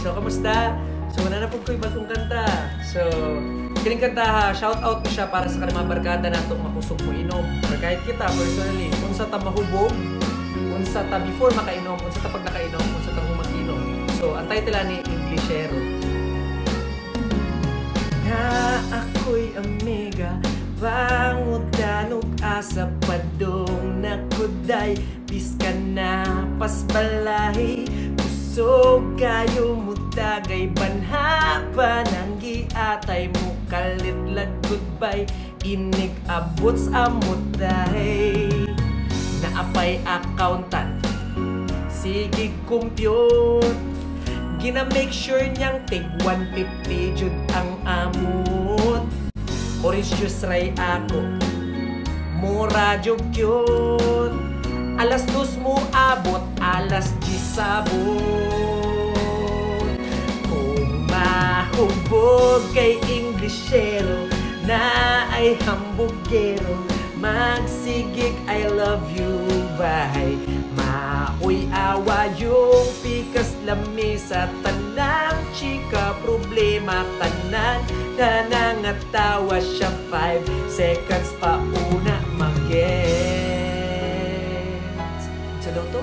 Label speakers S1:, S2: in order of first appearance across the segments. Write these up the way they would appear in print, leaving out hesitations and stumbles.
S1: So, kamusta? So, nanapog ko iba kong kanta. So, kining kanta ha, shout out ko siya para sa kanang mga barkada na itong makusog mo inom. Or kahit kita, personally, kung sa ta mahubog, kung sa ta before makainom, kung sa ta pag nakainom, kung sa ta humakinom. So, ang title ni Inglesero. Na ako'y amiga, pangudanog asa padong nakuday, biska na pasbalahi, kusog kayo mutagay, banha pa nang giatay mo kalitlag goodbye, inig abots amutay, naapay accountant, sige compute, gina make sure niyang tig 150 jud ang amot. Orange juice ray ako, mura jud yun. Alas 2 mo abot, alas 10 sabot. Kung mahubog kay Inglesero na ay hambugero, magsigig I love you bye. Maoy awa yung pikas lami sa tanang chika, problema tanan na nangatawa siya 5 seconds pa una mag-gets. Sa daw to?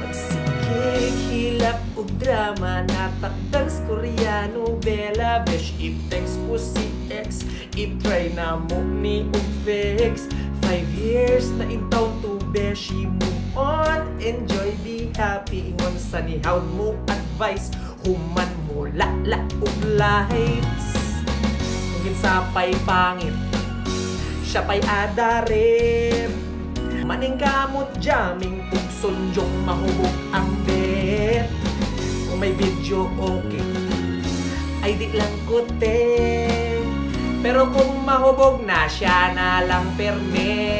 S1: Magsigig, hilak o drama, natakdang Koreano, Bella, besh, i-text ko si X, i-try na mo ni Uvex. 5 years na in town to beshi, move on, enjoy, be happy. Ingon sa nihawd mo advice, human mo la ug lights. Kung ginsapay pangit, siya pa'y adarin, maning kamot jamming ug sunjong mahubog ang bet. Kung may video okay, ay di lang kote, pero kung mahubog na siya na lang perme.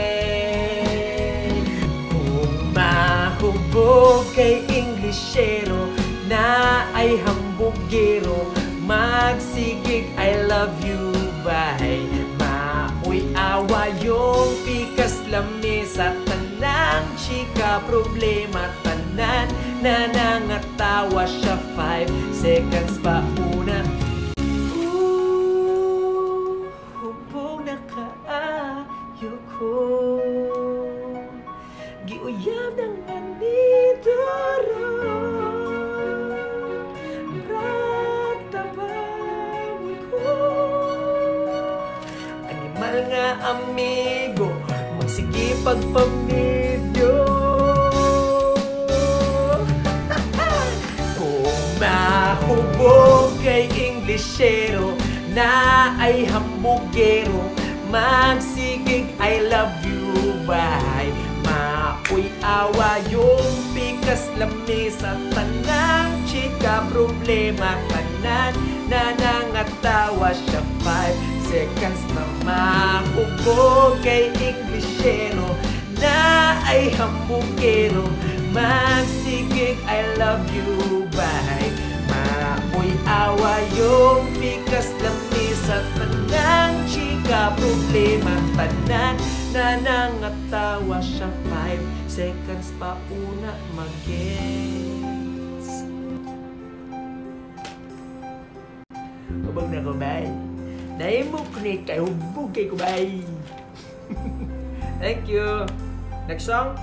S1: Kung mahubog kay Inglesero na ay hambugero, magsigig I love you bye. Maoy awa yung pikas lami sa tanang chika, problema tanan na nangatawa siya 5 seconds pa una. Hubog na kaayo ko, giuyab ng manidoro, bratabangi ko. Animal nga amigo, magsige pagpamedyo. Kung mahubog kay Inglesero na ay hambugero, magsigig I love you bye. Maoy awa yung pikas lami sa tanang chika, problema tanan na nangatawa siya 5 seconds na mahubog kay Inglesero na ay hambugero, magsigig I love you bye. Maoy awa yung pikas lami sa tanang chika, problema tanan na nangatawa siya 5 seconds pa una mag-gets. Hubog na ko bay, naimok ni kay hubog kay ko bay. Thank you. Next song.